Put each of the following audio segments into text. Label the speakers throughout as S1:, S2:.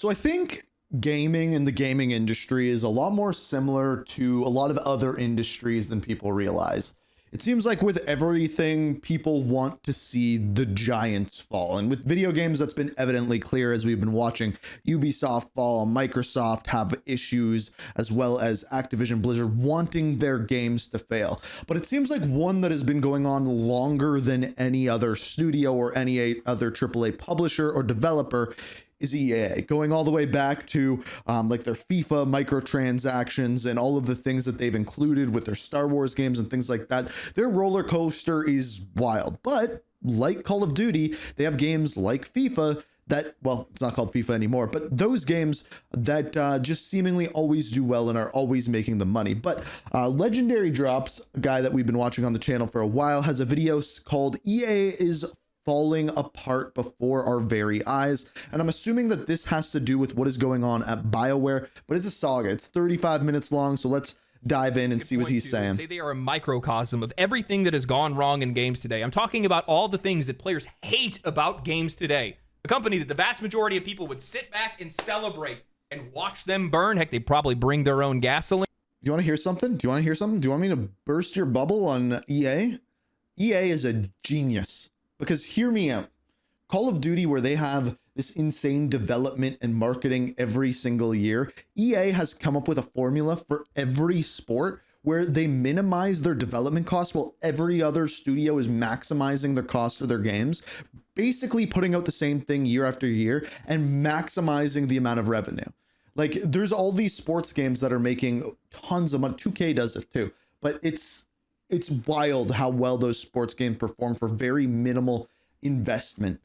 S1: So I think gaming and the gaming industry is a lot more similar to a lot of other industries than people realize. It seems like with everything, people want to see the giants fall. And with video games, that's been evidently clear as we've been watching Ubisoft fall, Microsoft have issues, as well as Activision Blizzard wanting their games to fail. But it seems like one that has been going on longer than any other studio or any other AAA publisher or developer is EA, going all the way back to like their FIFA microtransactions and all of the things that they've included with their Star Wars games and things like that. Their roller coaster is wild, but like Call of Duty, they have games like FIFA that, well, it's not called FIFA anymore, but those games that just seemingly always do well and are always making the money. But Legendary Drops, a guy that we've been watching on the channel for a while, has a video called EA is falling apart before our very eyes. And I'm assuming that this has to do with what is going on at BioWare, but it's a saga. It's 35 minutes long, so let's dive in and see what he's saying.
S2: Say they are a microcosm of everything that has gone wrong in games today. I'm talking about all the things that players hate about games today. A company that the vast majority of people would sit back and celebrate and watch them burn. Heck, they'd probably bring their own gasoline.
S1: Do you want to hear something? Do you want to hear something? Do you want me to burst your bubble on EA? EA is a genius. Because hear me out. Call of Duty, where they have this insane development and marketing every single year, EA has come up with a formula for every sport where they minimize their development costs while every other studio is maximizing the cost of their games, basically putting out the same thing year after year and maximizing the amount of revenue. Like, there's all these sports games that are making tons of money. 2K does it too, but it's wild how well those sports games perform for very minimal investment.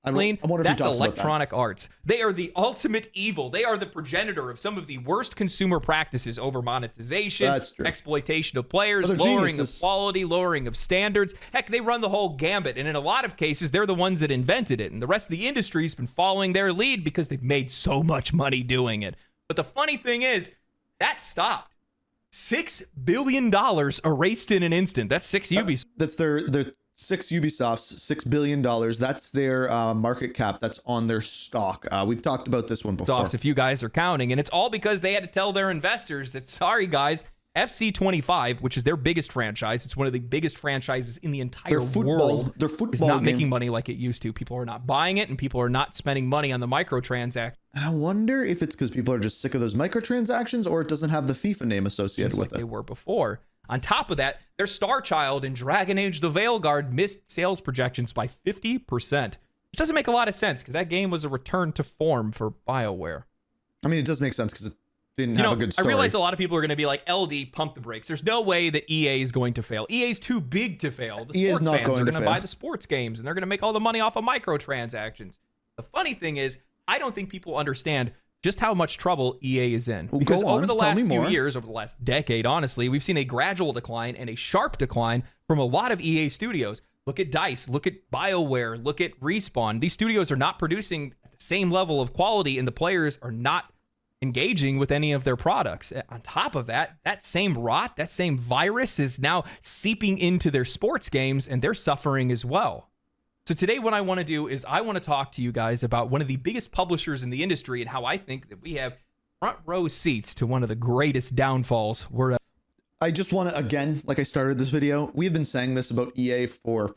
S1: I wonder if
S2: that's
S1: he talks
S2: Electronic
S1: about
S2: Arts. They are the ultimate evil. They are the progenitor of some of the worst consumer practices over monetization, exploitation of players, lowering of quality, lowering of standards. Heck, they run the whole gambit. And in a lot of cases, they're the ones that invented it. And the rest of the industry's been following their lead because they've made so much money doing it. But the funny thing is, that stopped. $6 billion erased in an instant. That's 6 Ubisofts.
S1: That's their 6 Ubisofts, $6 billion. That's their market cap. That's on their stock. We've talked about this one before.
S2: If you guys are counting, and it's all because they had to tell their investors that, sorry guys, FC25, which is their biggest franchise, it's one of the biggest franchises in the entire world,
S1: their football
S2: is not making money like it used to. People are not buying it, and people are not spending money on the microtransactions.
S1: And I wonder if it's because people are just sick of those microtransactions, or it doesn't have the FIFA name associated with it.
S2: They were before. On top of that, their Star Child and Dragon Age the Veilguard missed sales projections by 50%, which doesn't make a lot of sense because that game was a return to form for BioWare.
S1: I mean, it does make sense because it didn't have a good story.
S2: I realize a lot of people are going to be like, LD, pump the brakes. There's no way that EA is going to fail. EA is too big to fail. The sports fans are going to buy the sports games, and they're going to make all the money off of microtransactions. The funny thing is, I don't think people understand just how much trouble EA is in. Because over the last few years, over the last decade, honestly, we've seen a gradual decline and a sharp decline from a lot of EA studios. Look at DICE, look at BioWare, look at Respawn. These studios are not producing at the same level of quality, and the players are not engaging with any of their products. On top of that, that same rot, that same virus is now seeping into their sports games, and they're suffering as well. So today what I want to do is I want to talk to you guys about one of the biggest publishers in the industry and how I think that we have front row seats to one of the greatest downfalls.
S1: I just want to, again, like I started this video, we've been saying this about EA for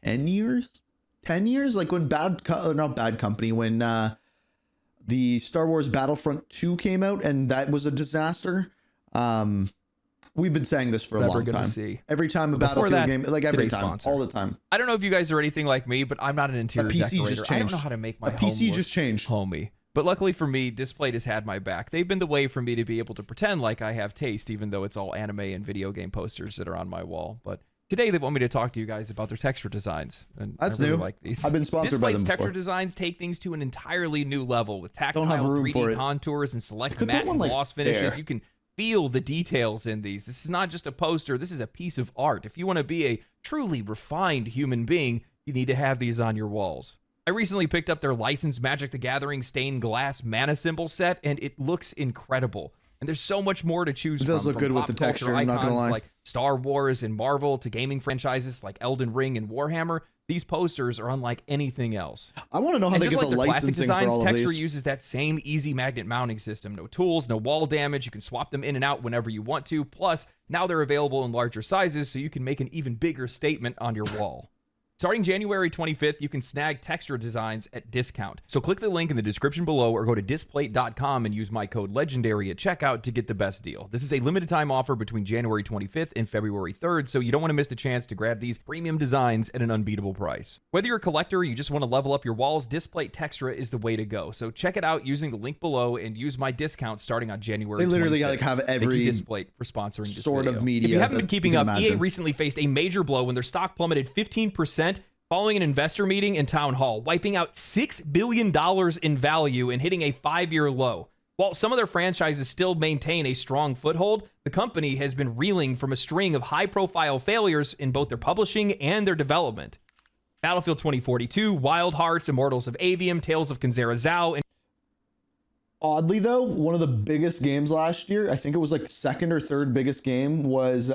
S1: 10 years? 10 years? Like when when the Star Wars Battlefront 2 came out and that was a disaster. We've been saying this for a long time. Every time a Battlefield game, like every time, all the time.
S2: I don't know if you guys are anything like me, but I'm not an interior decorator. I don't know how to make my
S1: PC just changed,
S2: homey. But luckily for me, Displate has had my back. They've been the way for me to be able to pretend like I have taste, even though it's all anime and video game posters that are on my wall. But today they want me to talk to you guys about their texture designs. And
S1: that's
S2: really
S1: new.
S2: Like these.
S1: I've been sponsored by them before.
S2: Texture designs take things to an entirely new level with tactile 3D contours and select matte and gloss finishes. You can feel the details in these. This is not just a poster. This is a piece of art. If you want to be a truly refined human being, you need to have these on your walls. I recently picked up their licensed Magic the Gathering stained glass mana symbol set, and it looks incredible. And there's so much more to choose from.
S1: It does look good with the texture, I'm not gonna lie.
S2: Like Star Wars and Marvel to gaming franchises like Elden Ring and Warhammer. These posters are unlike anything else.
S1: I want to know how they get the licensing
S2: designs,
S1: for all of
S2: Textra
S1: these.
S2: uses that same easy magnet mounting system. No tools, no wall damage. You can swap them in and out whenever you want to. Plus, now they're available in larger sizes, so you can make an even bigger statement on your wall. Starting January 25th, you can snag Textra designs at discount. So click the link in the description below or go to Displate.com and use my code LEGENDARY at checkout to get the best deal. This is a limited time offer between January 25th and February 3rd, so you don't want to miss the chance to grab these premium designs at an unbeatable price. Whether you're a collector or you just want to level up your walls, Displate Textra is the way to go. So check it out using the link below and use my discount starting on January 25th.
S1: They literally have every
S2: Displate for sponsoring this
S1: sort
S2: video.
S1: of media.
S2: If you haven't been keeping up,
S1: imagine.
S2: EA recently faced a major blow when their stock plummeted 15% following an investor meeting and town hall, wiping out $6 billion in value and hitting a 5-year low. While some of their franchises still maintain a strong foothold, the company has been reeling from a string of high-profile failures in both their publishing and their development. Battlefield 2042, Wild Hearts, Immortals of Avium, Tales of Kenzera Zhao, and
S1: oddly though, one of the biggest games last year, I think it was like the second or third biggest game, was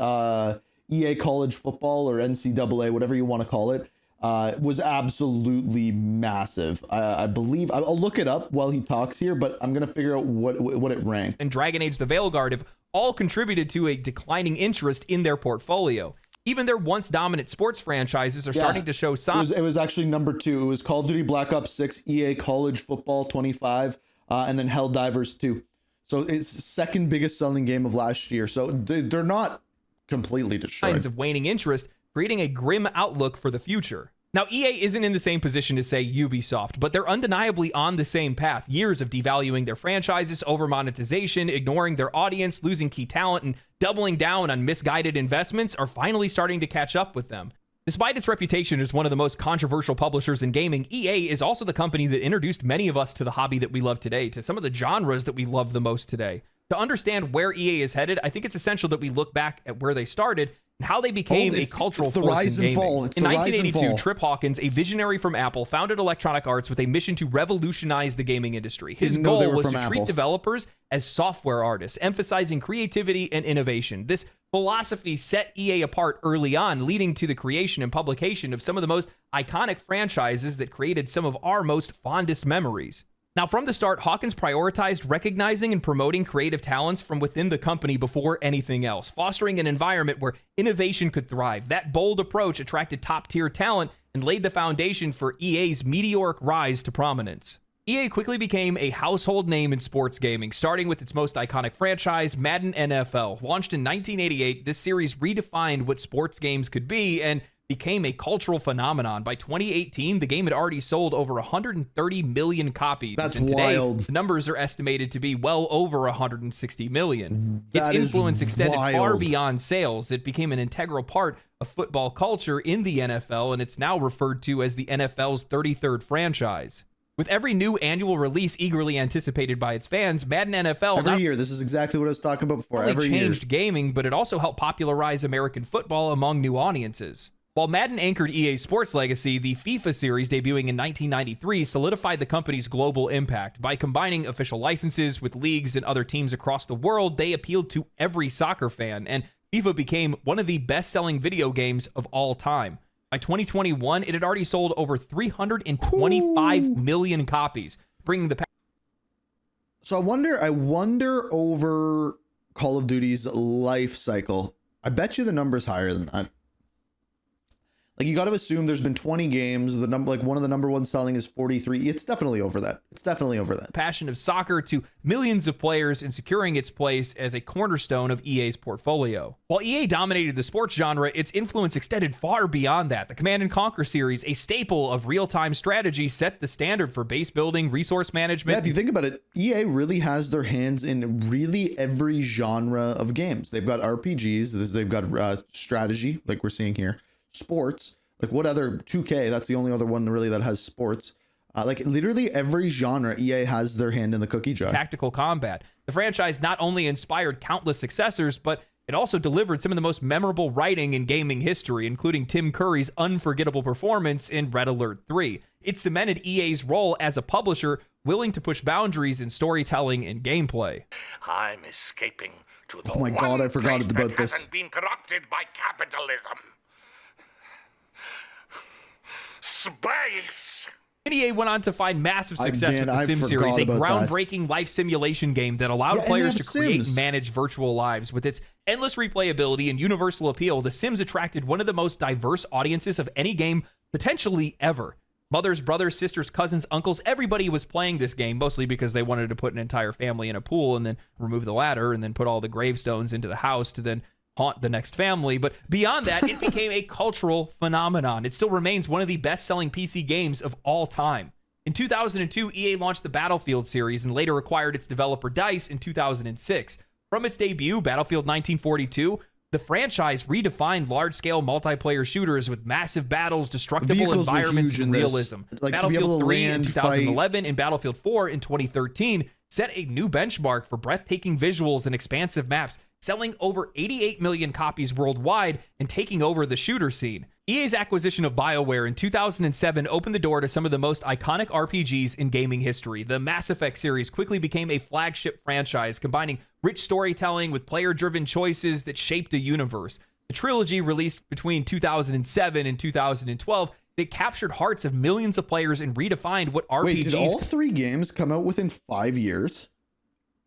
S1: EA College Football or NCAA, whatever you want to call it. Was absolutely massive. I believe I'll look it up while he talks here, but I'm gonna figure out what it ranked.
S2: And Dragon Age: The Veilguard have all contributed to a declining interest in their portfolio. Even their once dominant sports franchises are starting to show signs.
S1: It was actually number 2. It was Call of Duty Black Ops 6, EA College Football 25, and then Helldivers 2. So it's the second biggest selling game of last year. So they're not completely destroyed.
S2: Signs of waning interest, creating a grim outlook for the future. Now, EA isn't in the same position as, say, Ubisoft, but they're undeniably on the same path. Years of devaluing their franchises, over monetization, ignoring their audience, losing key talent, and doubling down on misguided investments are finally starting to catch up with them. Despite its reputation as one of the most controversial publishers in gaming, EA is also the company that introduced many of us to the hobby that we love today, to some of the genres that we love the most today. To understand where EA is headed, I think it's essential that we look back at where they started and how they became a cultural force in gaming. In 1982, Trip Hawkins, a visionary from Apple, founded Electronic Arts with a mission to revolutionize the gaming industry. His goal was to treat developers as software artists, emphasizing creativity and innovation. This philosophy set EA apart early on, leading to the creation and publication of some of the most iconic franchises that created some of our most fondest memories. Now, from the start, Hawkins prioritized recognizing and promoting creative talents from within the company before anything else, fostering an environment where innovation could thrive. That bold approach attracted top-tier talent and laid the foundation for EA's meteoric rise to prominence. EA quickly became a household name in sports gaming, starting with its most iconic franchise, Madden NFL. Launched in 1988, this series redefined what sports games could be and became a cultural phenomenon. By 2018, the game had already sold over 130 million copies.
S1: That's
S2: and today,
S1: wild.
S2: The numbers are estimated to be well over 160 million. Its influence extended far beyond sales. It became an integral part of football culture in the NFL, and it's now referred to as the NFL's 33rd franchise. With every new annual release eagerly anticipated by its fans, Madden NFL
S1: every year. This is exactly what I was talking about before.
S2: Every year changed gaming, but it also helped popularize American football among new audiences. While Madden anchored EA's sports legacy, the FIFA series debuting in 1993 solidified the company's global impact. By combining official licenses with leagues and other teams across the world, they appealed to every soccer fan, and FIFA became one of the best-selling video games of all time. By 2021, it had already sold over 325 million copies, bringing the...
S1: So I wonder over Call of Duty's life cycle. I bet you the number's higher than that. Like, you got to assume there's been 20 games. The number, like, one of the number one selling is 43. It's definitely over that. It's definitely over that.
S2: Passion of soccer to millions of players and securing its place as a cornerstone of EA's portfolio. While EA dominated the sports genre, its influence extended far beyond that. The Command & Conquer series, a staple of real-time strategy, set the standard for base building, resource management.
S1: Yeah, if you think about it, EA really has their hands in really every genre of games. They've got RPGs. They've got strategy, like we're seeing here. Sports, like what other 2K, that's the only other one really that has sports. Like literally every genre, EA has their hand in the cookie jar.
S2: Tactical combat. The franchise not only inspired countless successors, but it also delivered some of the most memorable writing in gaming history, including Tim Curry's unforgettable performance in Red Alert 3. It cemented EA's role as a publisher willing to push boundaries in storytelling and gameplay.
S3: I'm escaping to the
S1: oh my god, I forgot about this.
S3: Hasn't been corrupted by capitalism. space.
S2: EA went on to find massive success with the Sim series, a groundbreaking life simulation game that allowed players to create and manage virtual lives. With its endless replayability and universal appeal, The Sims attracted one of the most diverse audiences of any game potentially ever. Mothers, brothers, sisters, cousins, uncles, everybody was playing this game, mostly because they wanted to put an entire family in a pool and then remove the ladder and then put all the gravestones into the house to then haunt the next family. But beyond that, it became a cultural phenomenon. It still remains one of the best-selling PC games of all time. In 2002, EA launched the Battlefield series and later acquired its developer DICE in 2006. From its debut, Battlefield 1942, the franchise redefined large-scale multiplayer shooters with massive battles, destructible environments, and realism.
S1: Like,
S2: Battlefield 3 in 2011 and Battlefield 4 in 2013 set a new benchmark for breathtaking visuals and expansive maps, selling over 88 million copies worldwide and taking over the shooter scene. EA's acquisition of BioWare in 2007 opened the door to some of the most iconic RPGs in gaming history. The Mass Effect series quickly became a flagship franchise, combining rich storytelling with player-driven choices that shaped a universe. The trilogy, released between 2007 and 2012, it captured hearts of millions of players and redefined what RPGs
S1: Wait, did all 3 games come out within 5 years?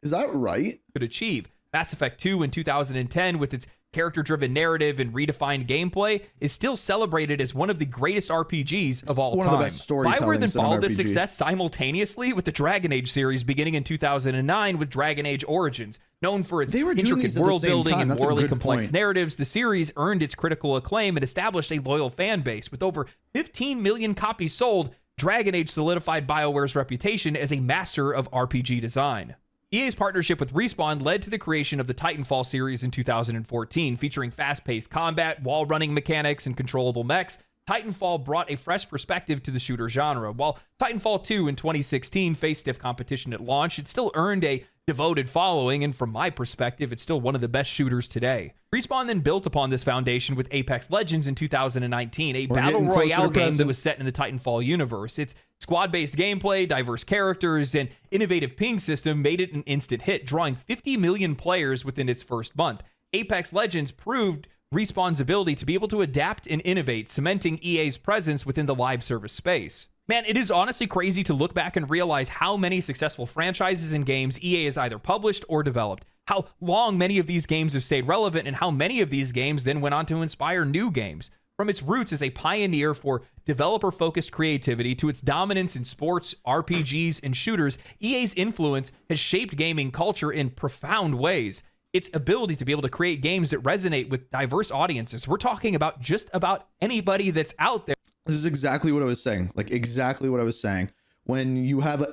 S1: Is that right?
S2: Could achieve. Mass Effect 2 in 2010, with its character-driven narrative and redefined gameplay, is still celebrated as one of the greatest RPGs of all time.
S1: One of the best storytellings
S2: BioWare then followed
S1: in an
S2: this
S1: RPG.
S2: success simultaneously with the Dragon Age series beginning in 2009 with Dragon Age Origins. Known for its intricate world building and morally complex narratives, the series earned its critical acclaim and established a loyal fan base. With over 15 million copies sold, Dragon Age solidified BioWare's reputation as a master of RPG design. EA's partnership with Respawn led to the creation of the Titanfall series in 2014, featuring fast-paced combat, wall-running mechanics, and controllable mechs. Titanfall brought a fresh perspective to the shooter genre. While Titanfall 2 in 2016 faced stiff competition at launch, it still earned a devoted following, and from my perspective, it's still one of the best shooters today. Respawn then built upon this foundation with Apex Legends in 2019, a battle royale game that was set in the Titanfall universe. Its squad-based gameplay, diverse characters, and innovative ping system made it an instant hit, drawing 50 million players within its first month. Apex Legends proved Respawn's ability to be able to adapt and innovate, cementing EA's presence within the live service space. Man, it is honestly crazy to look back and realize how many successful franchises and games EA has either published or developed, how long many of these games have stayed relevant, and how many of these games then went on to inspire new games. From its roots as a pioneer for developer-focused creativity to its dominance in sports, RPGs, and shooters, EA's influence has shaped gaming culture in profound ways. Its ability to be able to create games that resonate with diverse audiences. We're talking about just about anybody that's out there.
S1: This is exactly what I was saying. Like, exactly what I was saying. When you have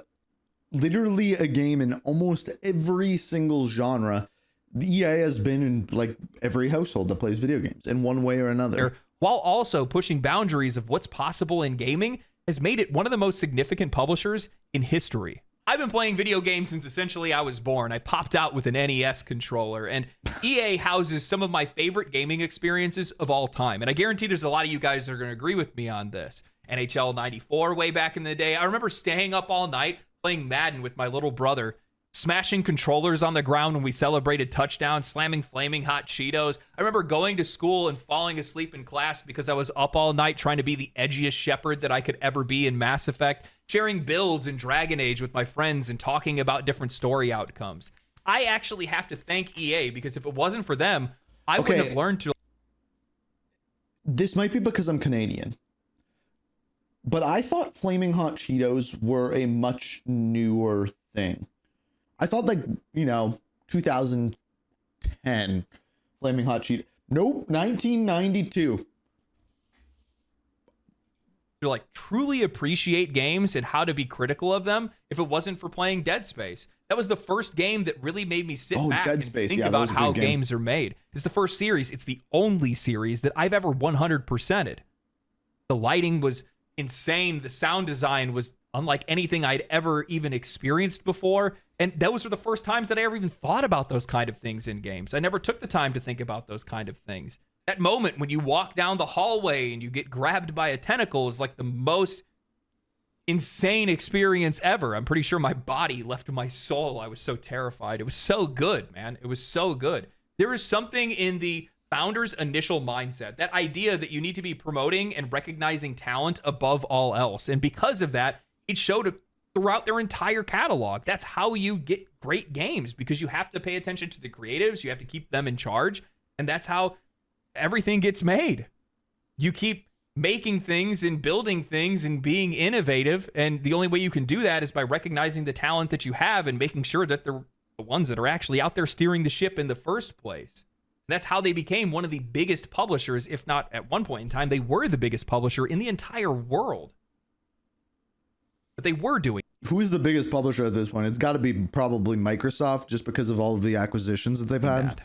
S1: literally a game in almost every single genre, the EA has been in like every household that plays video games in one way or another.
S2: While also pushing boundaries of what's possible in gaming, has made it one of the most significant publishers in history. I've been playing video games since essentially I was born. I popped out with an NES controller, and EA houses some of my favorite gaming experiences of all time. And I guarantee there's a lot of you guys that are going to agree with me on this. NHL 94 way back in the day. I remember staying up all night playing Madden with my little brother, smashing controllers on the ground when we celebrated touchdowns, slamming flaming hot Cheetos. I remember going to school and falling asleep in class because I was up all night trying to be the edgiest shepherd that I could ever be in Mass Effect, sharing builds in Dragon Age with my friends and talking about different story outcomes. I actually have to thank EA because if it wasn't for them, I wouldn't have learned to.
S1: This might be because I'm Canadian, but I thought flaming hot Cheetos were a much newer thing. I thought, like, 2010 flaming hot Cheetos. Nope, 1992.
S2: To like truly appreciate games and how to be critical of them if it wasn't for playing Dead Space. That was the first game that really made me sit back and think about how games are made. It's the first series. It's the only series that I've ever 100%ed. The lighting was insane. The sound design was unlike anything I'd ever even experienced before. And those were the first times that I ever even thought about those kind of things in games. I never took the time to think about those kind of things. That moment when you walk down the hallway and you get grabbed by a tentacle is like the most insane experience ever. I'm pretty sure my body left my soul. I was so terrified. It was so good, man. It was so good. There is something in the founder's initial mindset, that idea that you need to be promoting and recognizing talent above all else. And because of that, it showed throughout their entire catalog. That's how you get great games, because you have to pay attention to the creatives. You have to keep them in charge. And that's how everything gets made. You keep making things and building things and being innovative. And the only way you can do that is by recognizing the talent that you have and making sure that they're the ones that are actually out there steering the ship in the first place. That's how they became one of the biggest publishers, if not at one point in time, they were the biggest publisher in the entire world. But they were doing.
S1: Who is the biggest publisher at this point? It's got to be probably Microsoft, just because of all of the acquisitions that they've had.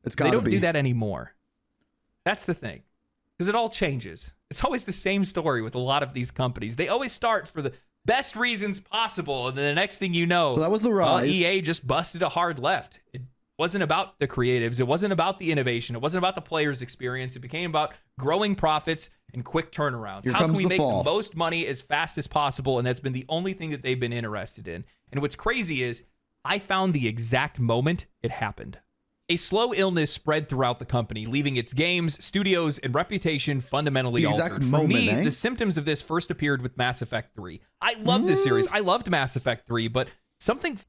S1: It's got to be.
S2: They don't do that anymore. That's the thing. Because it all changes. It's always the same story with a lot of these companies. They always start for the best reasons possible, and then the next thing you know,
S1: so that was the rise.
S2: EA just busted a hard left. It wasn't about the creatives. It wasn't about the innovation. It wasn't about the player's experience. It became about growing profits and quick turnarounds. How can we make the most money as fast as possible? And that's been the only thing that they've been interested in. And what's crazy is I found the exact moment it happened. A slow illness spread throughout the company, leaving its games, studios, and reputation fundamentally altered. For me, the symptoms of this first appeared with Mass Effect 3. I love this series. I loved Mass Effect 3, but something...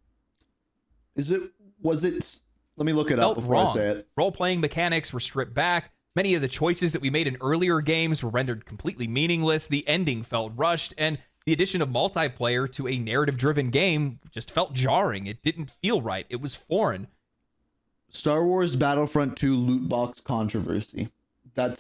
S1: Was it... Let me look it up before I say it.
S2: Role-playing mechanics were stripped back. Many of the choices that we made in earlier games were rendered completely meaningless. The ending felt rushed, and the addition of multiplayer to a narrative-driven game just felt jarring. It didn't feel right. It was foreign.
S1: Star Wars Battlefront 2 loot box controversy. That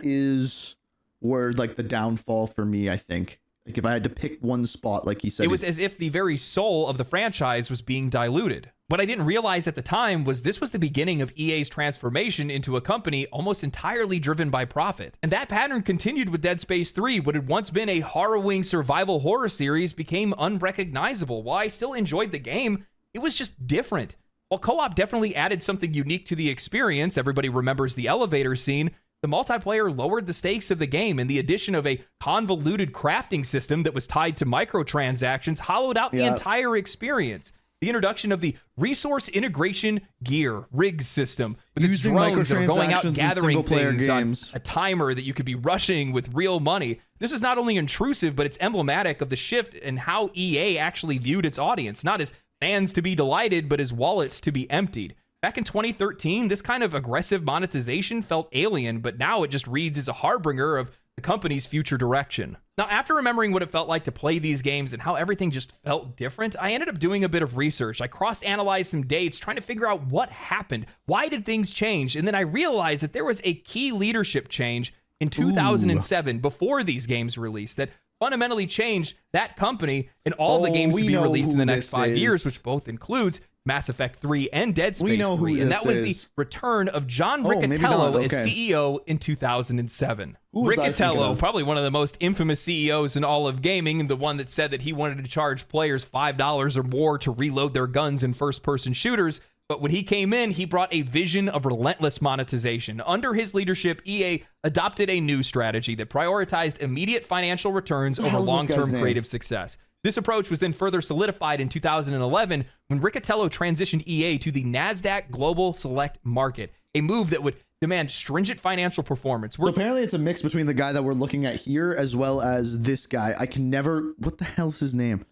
S1: is where like the downfall for me, I think. Like if I had to pick one spot, like he said,
S2: it was as if the very soul of the franchise was being diluted. What I didn't realize at the time was this was the beginning of EA's transformation into a company almost entirely driven by profit. And that pattern continued with Dead Space 3. What had once been a harrowing survival horror series became unrecognizable. While I still enjoyed the game, it was just different. While co-op definitely added something unique to the experience, everybody remembers the elevator scene, the multiplayer lowered the stakes of the game, and the addition of a convoluted crafting system that was tied to microtransactions hollowed out the entire experience. The introduction of the resource integration gear rig system with its drones that are going out gathering things on a timer that you could be rushing with real money. This is not only intrusive, but it's emblematic of the shift in how EA actually viewed its audience, not as fans to be delighted, but as wallets to be emptied. Back in 2013, this kind of aggressive monetization felt alien, but now it just reads as a harbinger of the company's future direction. Now, after remembering what it felt like to play these games and how everything just felt different, I ended up doing a bit of research. I cross-analyzed some dates, trying to figure out what happened. Why did things change? And then I realized that there was a key leadership change in 2007 before these games released that fundamentally changed that company and all the games to be released in the next 5 years, which both includes Mass Effect 3 and Dead Space 3. And that was the return of John Riccitiello as CEO in 2007. Riccitiello, probably one of the most infamous CEOs in all of gaming, and the one that said that he wanted to charge players $5 or more to reload their guns in first-person shooters. But when he came in, he brought a vision of relentless monetization. Under his leadership, EA adopted a new strategy that prioritized immediate financial returns over long-term creative success. This approach was then further solidified in 2011 when Riccitiello transitioned EA to the NASDAQ Global Select Market, a move that would demand stringent financial performance.
S1: So apparently it's a mix between the guy that we're looking at here as well as this guy. I can never... What the hell's his name?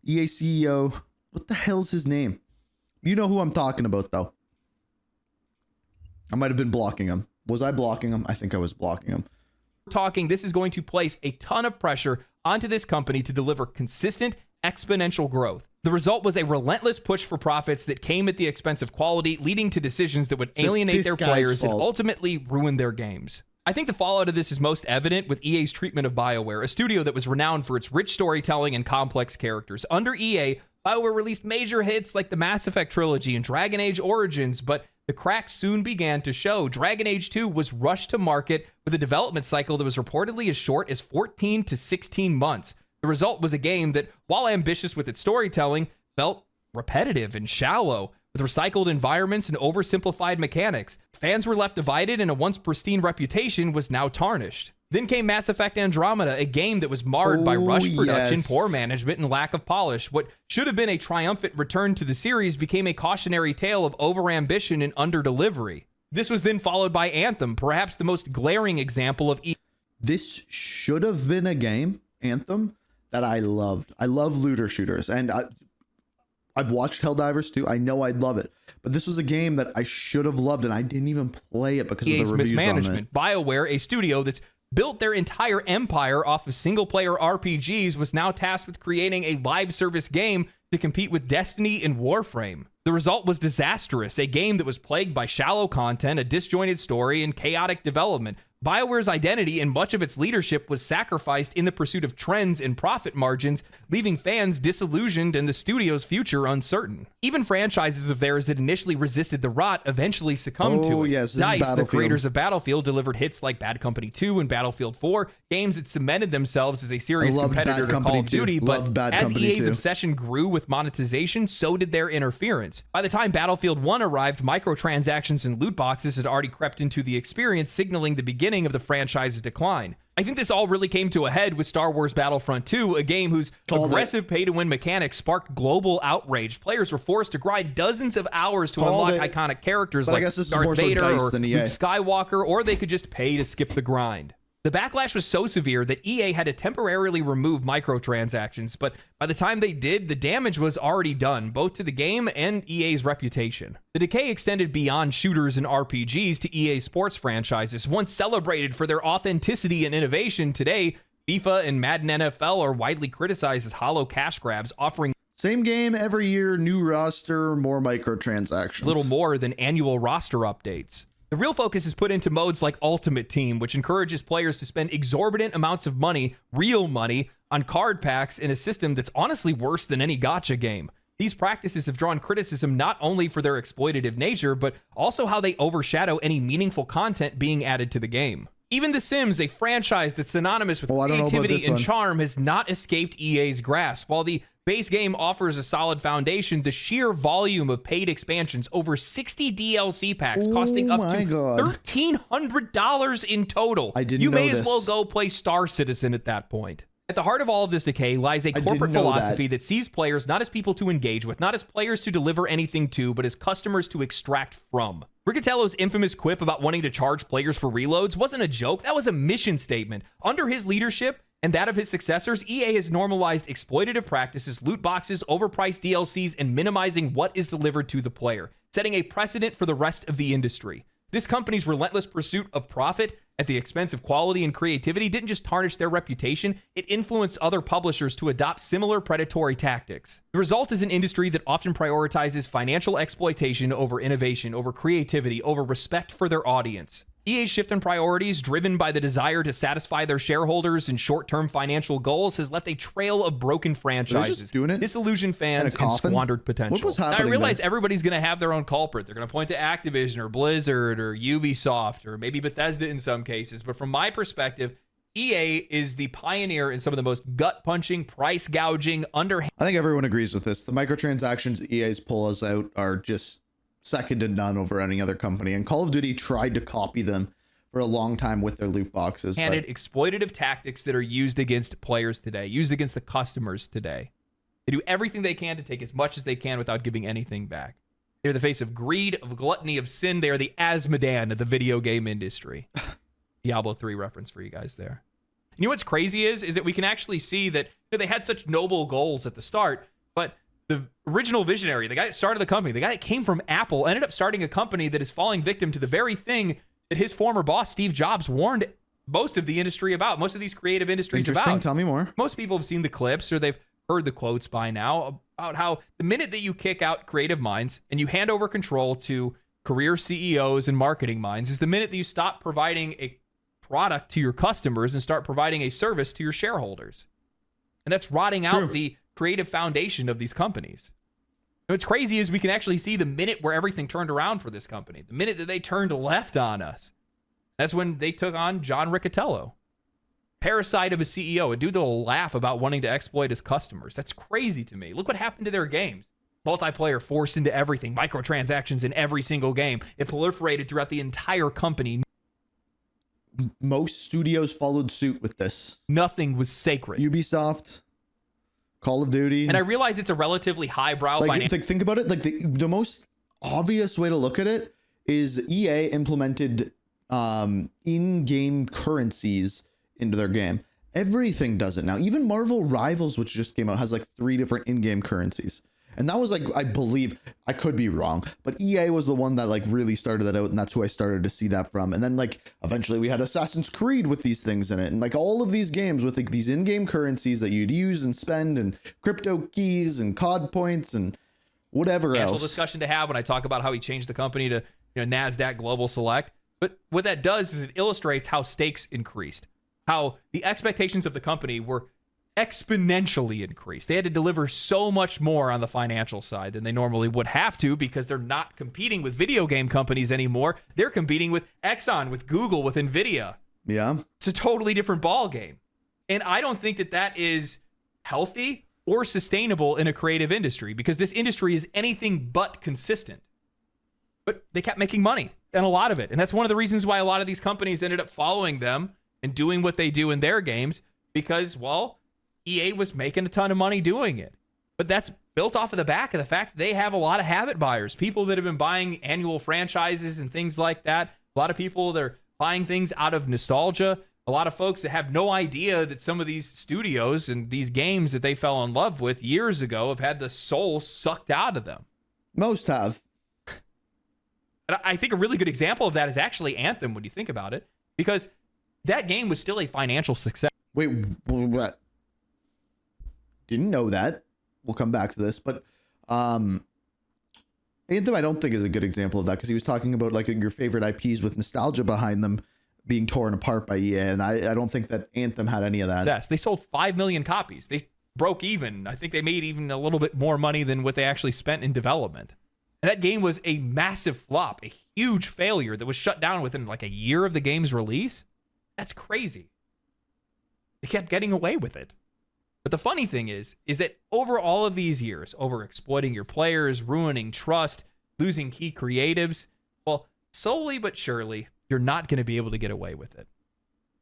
S1: EA CEO. What the hell's his name? You know who I'm talking about, though. I might have been blocking him. Was I blocking him? I think I was blocking him.
S2: This is going to place a ton of pressure onto this company to deliver consistent, exponential growth. The result was a relentless push for profits that came at the expense of quality, leading to decisions that would alienate their players and ultimately ruin their games. I think the fallout of this is most evident with EA's treatment of BioWare, a studio that was renowned for its rich storytelling and complex characters. Under EA, BioWare released major hits like the Mass Effect trilogy and Dragon Age Origins, but the cracks soon began to show. Dragon Age 2 was rushed to market with a development cycle that was reportedly as short as 14 to 16 months. The result was a game that, while ambitious with its storytelling, felt repetitive and shallow, with recycled environments and oversimplified mechanics. Fans were left divided, and a once pristine reputation was now tarnished. Then came Mass Effect Andromeda, a game that was marred by rushed production, poor management, and lack of polish. What should have been a triumphant return to the series became a cautionary tale of overambition and underdelivery. This was then followed by Anthem, perhaps the most glaring example of
S1: This should have been a game, Anthem, that I loved. I love looter shooters, and I've watched Helldivers too. I know I'd love it, but this was a game that I should have loved, and I didn't even play it because
S2: EA's
S1: of the reviews
S2: mismanagement.
S1: on it.
S2: BioWare, a studio that's built their entire empire off of single-player RPGs, was now tasked with creating a live service game to compete with Destiny and Warframe. The result was disastrous, a game that was plagued by shallow content, a disjointed story, and chaotic development. BioWare's identity and much of its leadership was sacrificed in the pursuit of trends and profit margins, leaving fans disillusioned and the studio's future uncertain. Even franchises of theirs that initially resisted the rot eventually succumbed to it.
S1: Yes,
S2: DICE, the creators of Battlefield, delivered hits like Bad Company 2 and Battlefield 4, games that cemented themselves as a serious competitor to Call of Duty, but as EA's obsession grew with monetization, so did their interference. By the time Battlefield 1 arrived, microtransactions and loot boxes had already crept into the experience, signaling the beginning of the franchise's decline. I think this all really came to a head with Star Wars Battlefront 2, a game whose aggressive pay-to-win mechanics sparked global outrage. Players were forced to grind dozens of hours to unlock iconic characters like Darth Vader or Luke Skywalker, or they could just pay to skip the grind. The backlash was so severe that EA had to temporarily remove microtransactions, but by the time they did, the damage was already done, both to the game and EA's reputation. The decay extended beyond shooters and RPGs to EA sports franchises. Once celebrated for their authenticity and innovation, today, FIFA and Madden NFL are widely criticized as hollow cash grabs, offering
S1: same game every year, new roster, more microtransactions.
S2: Little more than annual roster updates. The real focus is put into modes like Ultimate Team, which encourages players to spend exorbitant amounts of money, real money, on card packs in a system that's honestly worse than any gacha game. These practices have drawn criticism not only for their exploitative nature, but also how they overshadow any meaningful content being added to the game. Even The Sims, a franchise that's synonymous with creativity and charm, has not escaped EA's grasp. While the base game offers a solid foundation, the sheer volume of paid expansions, over 60 DLC packs costing up to $1,300 in total. You may as well go play Star Citizen at that point. At the heart of all of this decay lies a corporate philosophy that sees players not as people to engage with, not as players to deliver anything to, but as customers to extract from. Riccatello's infamous quip about wanting to charge players for reloads wasn't a joke, that was a mission statement. Under his leadership and that of his successors, EA has normalized exploitative practices, loot boxes, overpriced DLCs, and minimizing what is delivered to the player, setting a precedent for the rest of the industry. This company's relentless pursuit of profit at the expense of quality and creativity didn't just tarnish their reputation, it influenced other publishers to adopt similar predatory tactics. The result is an industry that often prioritizes financial exploitation over innovation, over creativity, over respect for their audience. EA's shift in priorities, driven by the desire to satisfy their shareholders and short-term financial goals, has left a trail of broken franchises, disillusioned fans, and squandered potential.
S1: What was happening?
S2: Now, I realize everybody's going to have their own culprit. They're going to point to Activision or Blizzard or Ubisoft or maybe Bethesda in some cases. But from my perspective, EA is the pioneer in some of the most gut-punching, price-gouging, underhand...
S1: I think everyone agrees with this. The microtransactions EA's pull us out are just second to none over any other company, and Call of Duty tried to copy them for a long time with their loot boxes.
S2: Exploitative tactics that are used against players today, used against the customers today. They do everything they can to take as much as they can without giving anything back. They're the face of greed, of gluttony, of sin. They are the Asmodan of the video game industry. Diablo 3 reference for you guys there. And you know what's crazy is that we can actually see that they had such noble goals at the start, but the original visionary, the guy that started the company, the guy that came from Apple, ended up starting a company that is falling victim to the very thing that his former boss, Steve Jobs, warned most of the industry about, most of these creative industries about.
S1: Tell me more.
S2: Most people have seen the clips or they've heard the quotes by now about how the minute that you kick out creative minds and you hand over control to career CEOs and marketing minds is the minute that you stop providing a product to your customers and start providing a service to your shareholders. And that's rotting out the creative foundation of these companies. And what's crazy is we can actually see the minute where everything turned around for this company, the minute that they turned left on us. That's when they took on John Riccatello. Parasite of a CEO, a dude that'll laugh about wanting to exploit his customers. That's crazy to me. Look what happened to their games. Multiplayer forced into everything, microtransactions in every single game. It proliferated throughout the entire company.
S1: Most studios followed suit with this.
S2: Nothing was sacred.
S1: Ubisoft, Call of Duty.
S2: And I realize it's a relatively highbrow financial.
S1: Think about it. Like the most obvious way to look at it is EA implemented in-game currencies into their game. Everything does it now. Even Marvel Rivals, which just came out, has like 3 different in-game currencies. And that was like, I believe, I could be wrong, but EA was the one that like really started that out, and that's who I started to see that from. And then like eventually we had Assassin's Creed with these things in it, and like all of these games with like these in-game currencies that you'd use and spend, and crypto keys and COD points and whatever else.
S2: Discussion to have when I talk about how he changed the company to NASDAQ Global Select. But what that does is it illustrates how stakes increased, how the expectations of the company were exponentially increased. They had to deliver so much more on the financial side than they normally would have to, because they're not competing with video game companies anymore. They're competing with Exxon, with Google, with Nvidia.
S1: Yeah.
S2: It's a totally different ball game. And I don't think that that is healthy or sustainable in a creative industry, because this industry is anything but consistent. But they kept making money, and a lot of it. And that's one of the reasons why a lot of these companies ended up following them and doing what they do in their games, because, well, EA was making a ton of money doing it. But that's built off of the back of the fact that they have a lot of habit buyers, people that have been buying annual franchises and things like that. A lot of people that are buying things out of nostalgia. A lot of folks that have no idea that some of these studios and these games that they fell in love with years ago have had the soul sucked out of them.
S1: Most have.
S2: And I think a really good example of that is actually Anthem, when you think about it, because that game was still a financial success.
S1: Wait, what? Didn't know that. We'll come back to this, but Anthem I don't think is a good example of that, because he was talking about like your favorite IPs with nostalgia behind them being torn apart by EA, and I don't think that Anthem had any of that.
S2: Yes, they sold 5 million copies. They broke even. I think they made even a little bit more money than what they actually spent in development. And that game was a massive flop, a huge failure that was shut down within like a year of the game's release. That's crazy. They kept getting away with it. But the funny thing is that over all of these years, over exploiting your players, ruining trust, losing key creatives, well, slowly but surely, you're not going to be able to get away with it.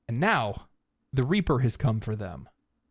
S2: And now, the Reaper has come for them.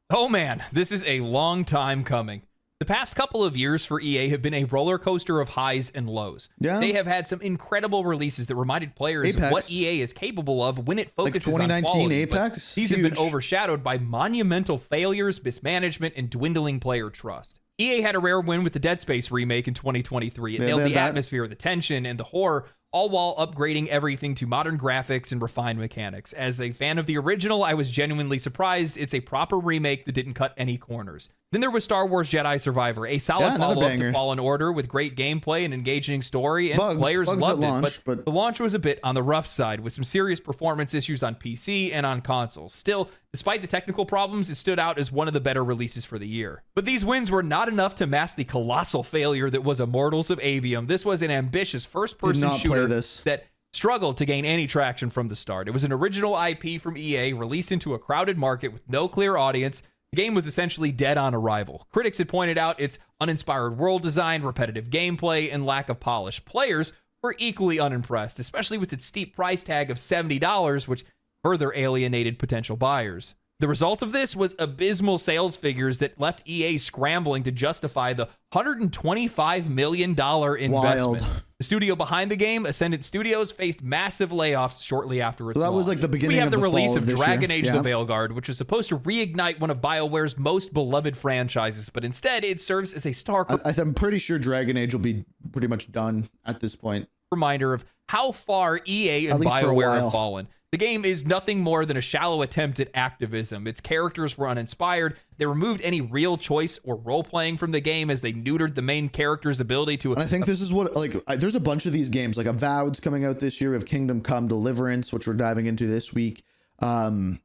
S2: Oh man, this is a long time coming. The past couple of years for EA have been a roller coaster of highs and lows.
S1: Yeah.
S2: They have had some incredible releases that reminded players of what EA is capable of when it focuses
S1: like 2019
S2: on quality.
S1: Apex.
S2: These have been overshadowed by monumental failures, mismanagement, and dwindling player trust. EA had a rare win with the Dead Space remake in 2023. It nailed the atmosphere, the tension, and the horror, all while upgrading everything to modern graphics and refined mechanics. As a fan of the original, I was genuinely surprised it's a proper remake that didn't cut any corners. Then there was Star Wars Jedi Survivor, a solid follow-up to Fallen Order with great gameplay and engaging story, and players loved it, but the launch was a bit on the rough side, with some serious performance issues on PC and on consoles. Still, despite the technical problems, it stood out as one of the better releases for the year. But these wins were not enough to mask the colossal failure that was Immortals of Avium. This was an ambitious first-person shooter that struggled to gain any traction from the start. It was an original IP from EA, released into a crowded market with no clear audience. The game was essentially dead on arrival. Critics had pointed out its uninspired world design, repetitive gameplay, and lack of polish. Players were equally unimpressed, especially with its steep price tag of $70, which further alienated potential buyers. The result of this was abysmal sales figures that left EA scrambling to justify the $125 million investment.
S1: Wild.
S2: The studio behind the game, Ascendant Studios, faced massive layoffs shortly after its launch.
S1: That was like the beginning
S2: of the
S1: release
S2: of Dragon Age the Veilguard, which was supposed to reignite one of BioWare's most beloved franchises, but instead it serves as a stark
S1: I'm pretty sure Dragon Age will be pretty much done at this point.
S2: Reminder of how far EA and BioWare have fallen. The game is nothing more than a shallow attempt at activism. Its characters were uninspired. They removed any real choice or role-playing from the game as they neutered the main character's ability to...
S1: And I think this is what, there's a bunch of these games, like Avowed's coming out this year. We have Kingdom Come Deliverance, which we're diving into this week. All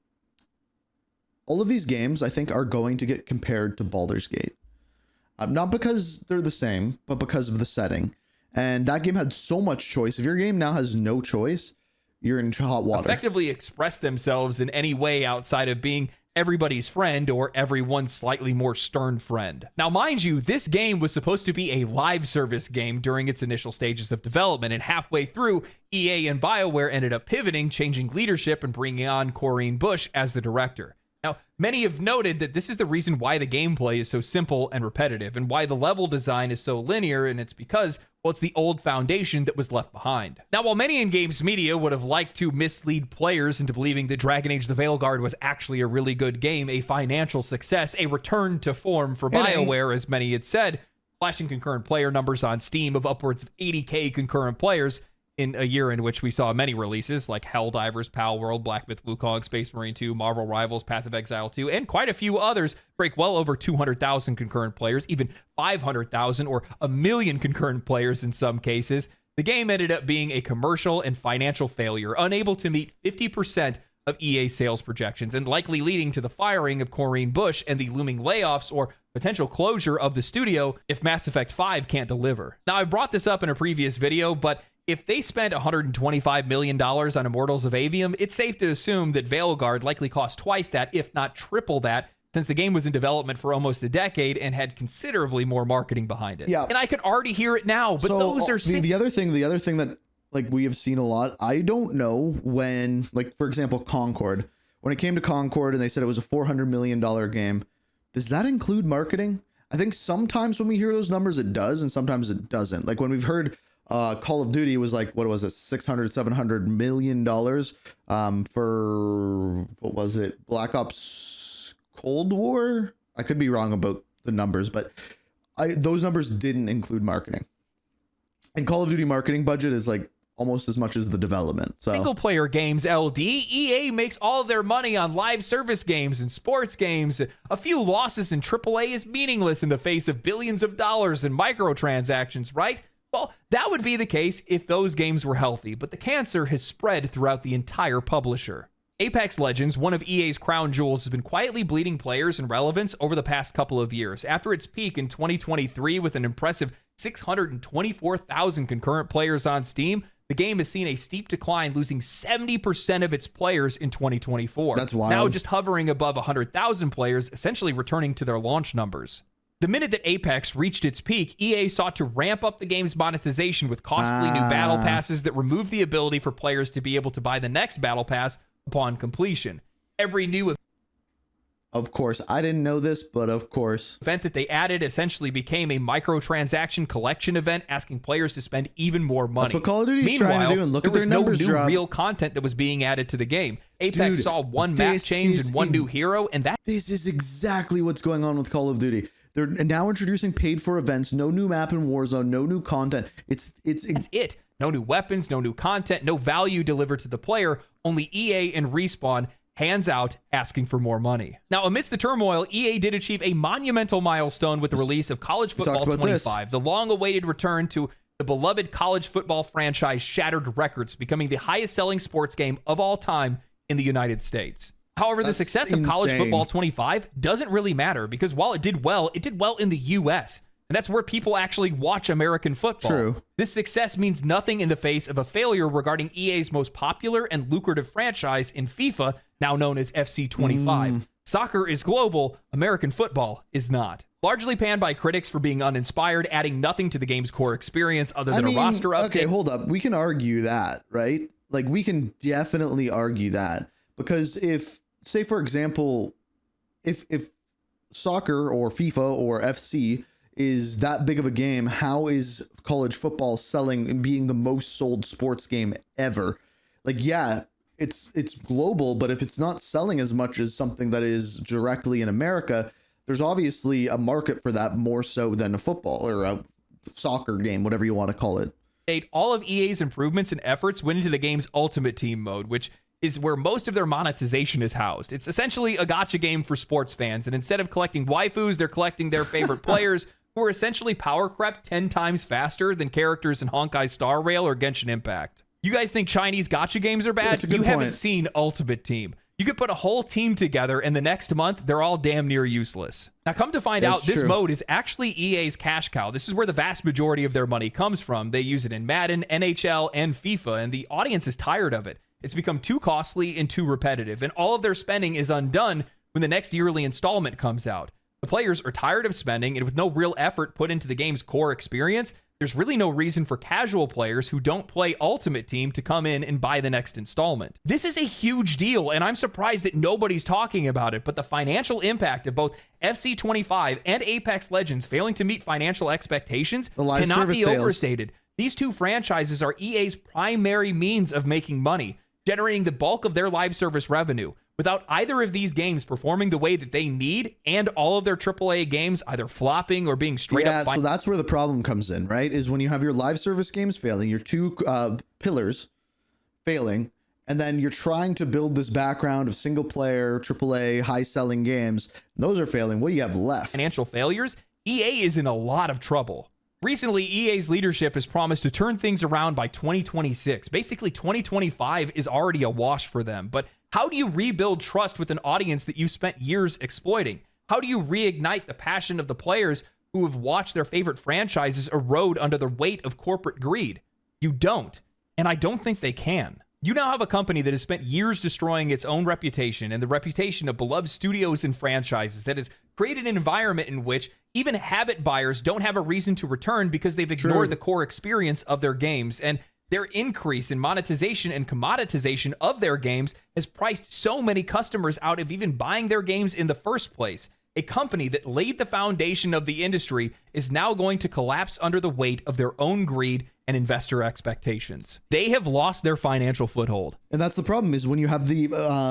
S1: of these games, I think, are going to get compared to Baldur's Gate. Not because they're the same, but because of the setting. And that game had so much choice. If your game now has no choice, you're in hot water.
S2: Effectively express themselves in any way outside of being everybody's friend or everyone's slightly more stern friend. Now, mind you, this game was supposed to be a live service game during its initial stages of development, and halfway through, EA and BioWare ended up pivoting, changing leadership, and bringing on Corinne Bush as the director. Now, many have noted that this is the reason why the gameplay is so simple and repetitive, and why the level design is so linear, and it's because, well, it's the old foundation that was left behind. Now, while many in games media would have liked to mislead players into believing that Dragon Age the Veilguard was actually a really good game, a financial success, a return to form for BioWare, as many had said, flashing concurrent player numbers on Steam of upwards of 80k concurrent players, in a year in which we saw many releases like Helldivers, Pal World, Black Myth Wukong, Space Marine 2, Marvel Rivals, Path of Exile 2, and quite a few others break well over 200,000 concurrent players, even 500,000 or a million concurrent players in some cases. The game ended up being a commercial and financial failure, unable to meet 50% of EA sales projections, and likely leading to the firing of Corinne Bush and the looming layoffs or potential closure of the studio if Mass Effect 5 can't deliver. Now, I brought this up in a previous video, but if they spent $125 million on Immortals of Avium, it's safe to assume that Veilguard likely cost twice that, if not triple that, since the game was in development for almost a decade and had considerably more marketing behind it.
S1: Yeah.
S2: And I can already hear it now, but
S1: so,
S2: those are...
S1: the other thing that like we have seen a lot, I don't know when, like, for example, Concord, when it came to Concord and they said it was a $400 million game, does that include marketing? I think sometimes when we hear those numbers, it does, and sometimes it doesn't. Like when we've heard Call of Duty was like, what was it, $600-700 million for, what was it, Black Ops Cold War? I could be wrong about the numbers, but those numbers didn't include marketing. And Call of Duty marketing budget is like almost as much as the development. So
S2: single player games, LD, EA makes all of their money on live service games and sports games. A few losses in AAA is meaningless in the face of billions of dollars in microtransactions, right? Well, that would be the case if those games were healthy, but the cancer has spread throughout the entire publisher. Apex Legends, one of EA's crown jewels, has been quietly bleeding players in relevance over the past couple of years. After its peak in 2023 with an impressive 624,000 concurrent players on Steam, the game has seen a steep decline, losing 70% of its players in 2024.
S1: That's wild.
S2: Now just hovering above 100,000 players, essentially returning to their launch numbers. The minute that Apex reached its peak, EA sought to ramp up the game's monetization with costly new battle passes that removed the ability for players to be able to buy the next battle pass upon completion. Every new
S1: Of course, I didn't know this, but of course,
S2: event that they added essentially became a microtransaction collection event, asking players to spend even more money.
S1: That's what Call of Duty's trying to do, and look at their numbers
S2: there was no
S1: drop.
S2: new real content that was being added to the game. Apex saw one map change and one new hero, and
S1: this is exactly what's going on with Call of Duty. They're now introducing paid for events, no new map in Warzone, no new content. That's
S2: it. No new weapons, no new content, no value delivered to the player. Only EA and Respawn hands out asking for more money. Now, amidst the turmoil, EA did achieve a monumental milestone with the release of College Football 25. The long-awaited return to the beloved college football franchise shattered records, becoming the highest-selling sports game of all time in the United States. However, the success of College Football 25 doesn't really matter, because while it did well in the US. And that's where people actually watch American football.
S1: True.
S2: This success means nothing in the face of a failure regarding EA's most popular and lucrative franchise in FIFA, now known as FC 25. Soccer is global, American football is not. Largely panned by critics for being uninspired, adding nothing to the game's core experience other than a roster update.
S1: Okay, hold up. We can argue that, right? Like, we can definitely argue that. Because if, say, for example, if soccer or FIFA or FC is that big of a game, how is college football selling and being the most sold sports game ever? Like, yeah, it's global, but if it's not selling as much as something that is directly in America, there's obviously a market for that more so than a football or a soccer game, whatever you want to call it.
S2: All of EA's improvements and efforts went into the game's Ultimate Team mode, which is where most of their monetization is housed. It's essentially a gacha game for sports fans, and instead of collecting waifus, they're collecting their favorite players, who are essentially power crept 10 times faster than characters in Honkai Star Rail or Genshin Impact. You guys think Chinese gacha games are bad? You haven't seen Ultimate Team. You could put a whole team together, and the next month, they're all damn near useless. Now, come to find out, this mode is actually EA's cash cow. This is where the vast majority of their money comes from. They use it in Madden, NHL, and FIFA, and the audience is tired of it. It's become too costly and too repetitive, and all of their spending is undone when the next yearly installment comes out. The players are tired of spending, and with no real effort put into the game's core experience, there's really no reason for casual players who don't play Ultimate Team to come in and buy the next installment. This is a huge deal, and I'm surprised that nobody's talking about it, but the financial impact of both FC25 and Apex Legends failing to meet financial expectations cannot be overstated. These two franchises are EA's primary means of making money, generating the bulk of their live service revenue. Without either of these games performing the way that they need, and all of their AAA games either flopping or being straight up...
S1: so that's where the problem comes in, right? Is when you have your live service games failing, your two pillars failing, and then you're trying to build this background of single player, AAA, high selling games. Those are failing. What do you have left?
S2: Financial failures? EA is in a lot of trouble. Recently, EA's leadership has promised to turn things around by 2026. Basically, 2025 is already a wash for them. But how do you rebuild trust with an audience that you've spent years exploiting? How do you reignite the passion of the players who have watched their favorite franchises erode under the weight of corporate greed? You don't. And I don't think they can. You now have a company that has spent years destroying its own reputation and the reputation of beloved studios and franchises that has created an environment in which even habit buyers don't have a reason to return because they've ignored the core experience of their games. And their increase in monetization and commoditization of their games has priced so many customers out of even buying their games in the first place. A company that laid the foundation of the industry is now going to collapse under the weight of their own greed and investor expectations. They have lost their financial foothold.
S1: And that's the problem, is when you have the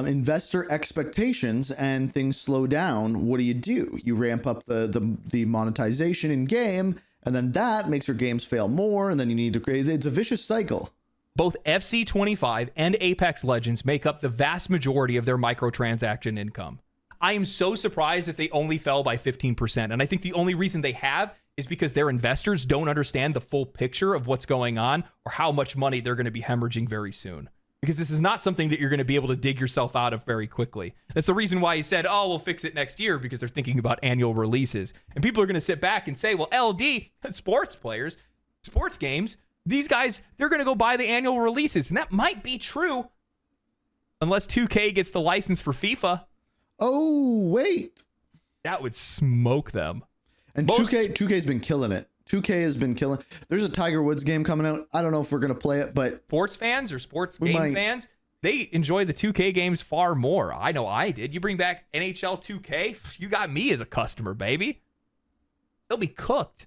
S1: investor expectations and things slow down, what do? You ramp up the monetization in game, and then that makes your games fail more, and then you need to create... It's a vicious cycle.
S2: Both FC25 and Apex Legends make up the vast majority of their microtransaction income. I am so surprised that they only fell by 15%. And I think the only reason they have is because their investors don't understand the full picture of what's going on or how much money they're going to be hemorrhaging very soon. Because this is not something that you're going to be able to dig yourself out of very quickly. That's the reason why he said, oh, we'll fix it next year, because they're thinking about annual releases. And people are going to sit back and say, well, LD, sports players, sports games, these guys, they're going to go buy the annual releases. And that might be true unless 2K gets the license for FIFA.
S1: Oh, wait.
S2: That would smoke them.
S1: And 2K's been killing it. 2K has been killing. There's a Tiger Woods game coming out. I don't know if we're going to play it, but...
S2: Sports fans or sports game fans, they enjoy the 2K games far more. I know I did. You bring back NHL 2K, you got me as a customer, baby. They'll be cooked.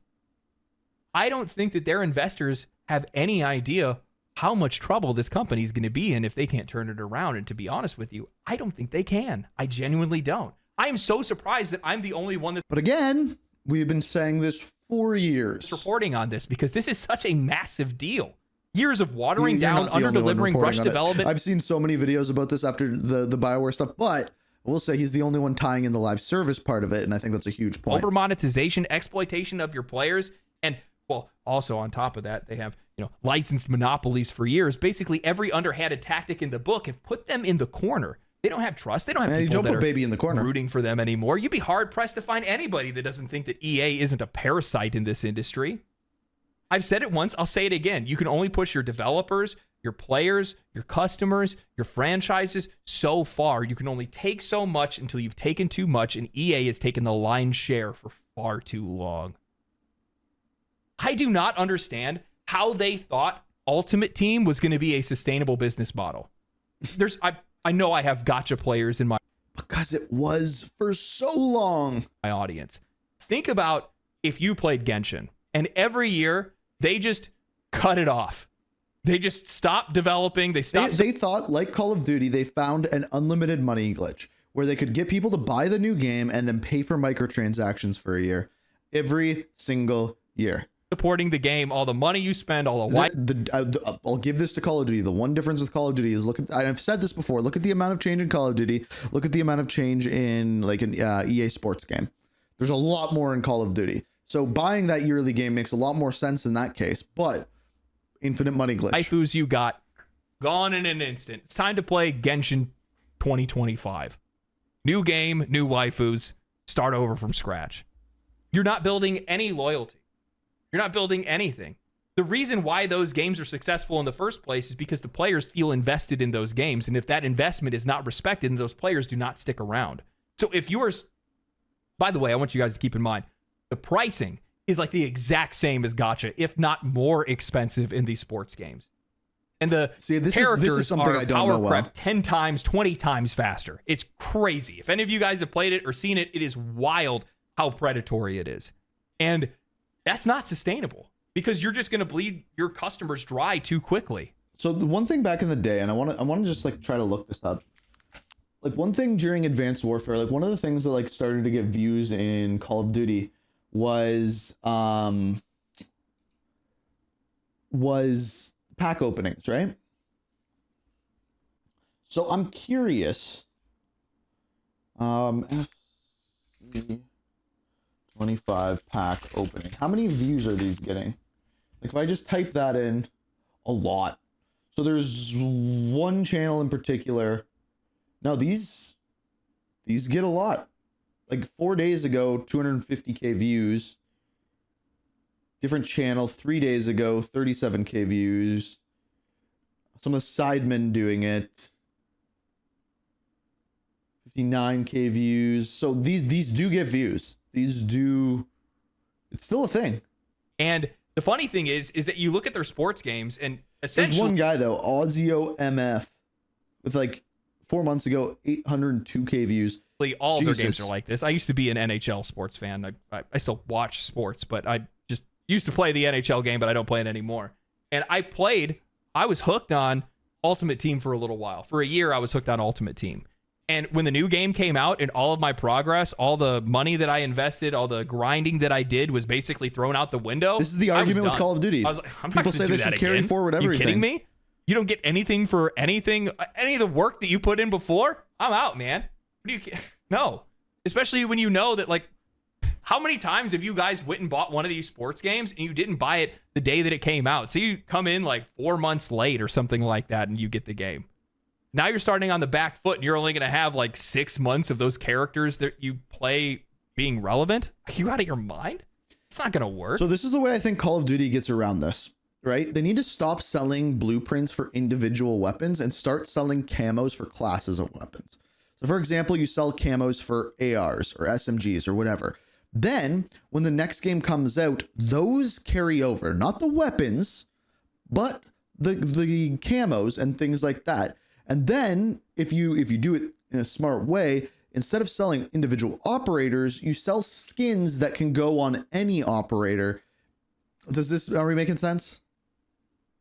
S2: I don't think that their investors have any idea how much trouble this company is going to be in if they can't turn it around. And to be honest with you, I don't think they can. I genuinely don't. I am so surprised that I'm the only one that's...
S1: But again, we've been saying this for years.
S2: Reporting on this, because this is such a massive deal. Years of watering down, under-delivering, rush development.
S1: I've seen so many videos about this after the BioWare stuff, but I will say he's the only one tying in the live service part of it, and I think that's a huge point.
S2: Over monetization, exploitation of your players, and, well, also on top of that, they have, licensed monopolies for years. Basically, every underhanded tactic in the book have put them in the corner. They don't have trust. They don't have people that are
S1: baby in the corner
S2: rooting for them anymore. You'd be hard pressed to find anybody that doesn't think that EA isn't a parasite in this industry. I've said it once. I'll say it again. You can only push your developers, your players, your customers, your franchises so far. You can only take so much until you've taken too much, and EA has taken the lion's share for far too long. I do not understand how they thought Ultimate Team was going to be a sustainable business model. I know I have gotcha players in my...
S1: Because it was for so long.
S2: My audience. Think about if you played Genshin and every year they just cut it off. They just stopped developing. They
S1: thought, like Call of Duty, they found an unlimited money glitch where they could get people to buy the new game and then pay for microtransactions for a year. Every single year.
S2: Supporting the game, all the money you spend, all the
S1: I'll give this to Call of Duty. The one difference with Call of Duty is I've said this before, look at the amount of change in Call of Duty, look at the amount of change in like an EA Sports game. There's a lot more in Call of Duty. So buying that yearly game makes a lot more sense in that case, but infinite money glitch.
S2: Waifus you got gone in an instant. It's time to play Genshin 2025. New game, new waifus, start over from scratch. You're not building any loyalty. You're not building anything. The reason why those games are successful in the first place is because the players feel invested in those games. And if that investment is not respected, then those players do not stick around. So if you are... By the way, I want you guys to keep in mind, the pricing is like the exact same as gacha, if not more expensive in these sports games. And the characters are power prep 10 times, 20 times faster. It's crazy. If any of you guys have played it or seen it, it is wild how predatory it is. And that's not sustainable because you're just going to bleed your customers dry too quickly.
S1: So the one thing back in the day, and I want to just like try to look this up. Like one thing during Advanced Warfare, like one of the things that like started to get views in Call of Duty was pack openings, right? So I'm curious. FC 25 pack opening. How many views are these getting? Like if I just type that in, a lot. So there's one channel in particular. Now these get a lot. Like 4 days ago, 250k views. Different channel 3 days ago, 37k views. Some of the sidemen doing it. 59k views. So these do get views. These do. It's still a thing.
S2: And the funny thing is that you look at their sports games and essentially.
S1: There's one guy though, Ozio MF, with like 4 months ago, 802k views.
S2: All their games are like this. I used to be an NHL sports fan. I still watch sports, but I just used to play the NHL game, but I don't play it anymore. And I was hooked on Ultimate Team for a little while. For a year, I was hooked on Ultimate Team. And when the new game came out and all of my progress, all the money that I invested, all the grinding that I did was basically thrown out the window.
S1: This is the argument with Call of Duty.
S2: I was like, I'm not going to do that again. Carry forward everything. You kidding me? You don't get anything for anything, any of the work that you put in before? I'm out, man. No. Especially when you know that, like, how many times have you guys went and bought one of these sports games and you didn't buy it the day that it came out? So you come in like 4 months late or something like that and you get the game. Now you're starting on the back foot and you're only going to have like 6 months of those characters that you play being relevant. Are you out of your mind? It's not going to work.
S1: So this is the way I think Call of Duty gets around this, right? They need to stop selling blueprints for individual weapons and start selling camos for classes of weapons. So for example, you sell camos for ARs or SMGs or whatever. Then when the next game comes out, those carry over, not the weapons, but the camos and things like that. And then if you do it in a smart way, instead of selling individual operators, you sell skins that can go on any operator. Are we making sense?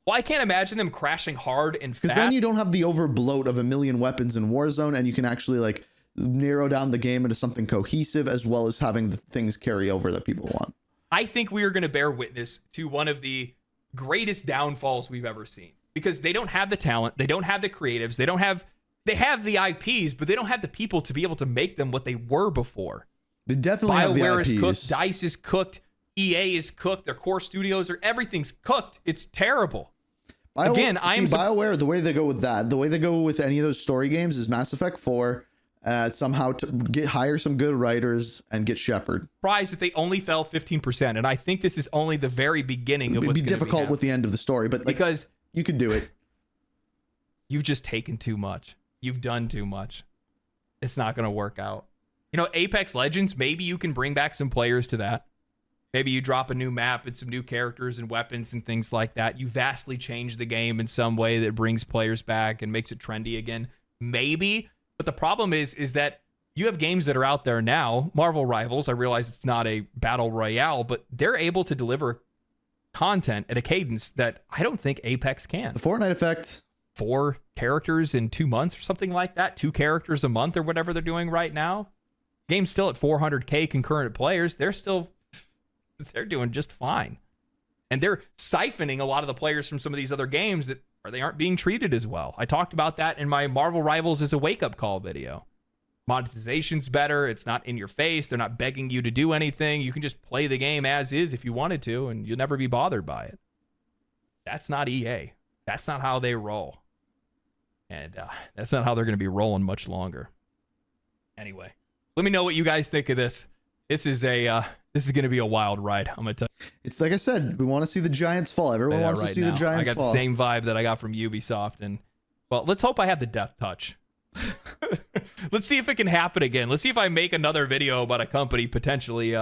S2: Well, I can't imagine them crashing hard and fast.
S1: Because then you don't have the overbloat of a million weapons in Warzone, and you can actually like narrow down the game into something cohesive, as well as having the things carry over that people want.
S2: I think we are going to bear witness to one of the greatest downfalls we've ever seen, because they don't have the talent, they don't have the creatives, they have the IPs, but they don't have the people to be able to make them what they were before.
S1: They definitely have the IPs.
S2: BioWare is cooked, DICE is cooked, EA is cooked, their core studios everything's cooked. It's terrible.
S1: BioWare, the way they go with that, the way they go with any of those story games is Mass Effect 4, somehow to hire some good writers and get Shepard.
S2: Surprised that they only fell 15%, and I think this is only the very beginning of what's going to be
S1: difficult with the end of the story, but like, because you could do it.
S2: You've just taken too much. You've done too much. It's not going to work out. You know, Apex Legends, maybe you can bring back some players to that. Maybe you drop a new map and some new characters and weapons and things like that. You vastly change the game in some way that brings players back and makes it trendy again. Maybe. But the problem is that you have games that are out there now. Marvel Rivals, I realize it's not a battle royale, but they're able to deliver content at a cadence that I don't think Apex can.
S1: The Fortnite effect.
S2: 4 characters in 2 months or something like that. 2 characters a month or whatever they're doing right now. Game's still at 400k concurrent players. They're doing just fine. And they're siphoning a lot of the players from some of these other games they aren't being treated as well. I talked about that in my Marvel Rivals as a wake-up call video. Monetization's better. It's not in your face. They're not begging you to do anything. You can just play the game as is if you wanted to, and you'll never be bothered by it. That's not EA. That's not how they roll. And that's not how they're going to be rolling much longer. Anyway, let me know what you guys think of this. This is going to be a wild ride. I'm going to tell you.
S1: It's like I said, we want to see the Giants fall. Everyone wants to see the Giants fall.
S2: I got the same vibe that I got from Ubisoft. And, well, let's hope I have the death touch. Let's see if it can happen again. Let's see if I make another video about a company potentially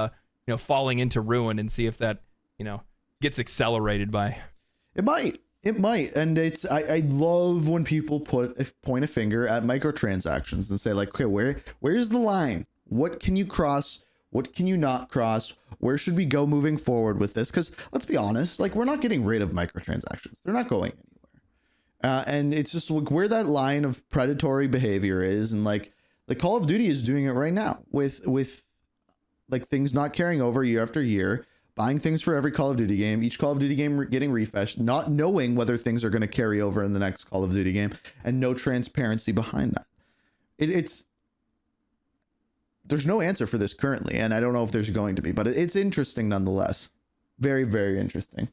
S2: falling into ruin, and see if that, gets accelerated by.
S1: It might. And I love when people point a finger at microtransactions and say like, okay, where's the line? What can you cross? What can you not cross? Where should we go moving forward with this? Because let's be honest, like, we're not getting rid of microtransactions. They're not going anywhere. And it's just like where that line of predatory behavior is. And like Call of Duty is doing it right now with like things not carrying over year after year, buying things for every Call of Duty game, each Call of Duty game getting refreshed, not knowing whether things are going to carry over in the next Call of Duty game, and no transparency behind that. There's no answer for this currently, and I don't know if there's going to be, but it's interesting nonetheless. Very, very interesting.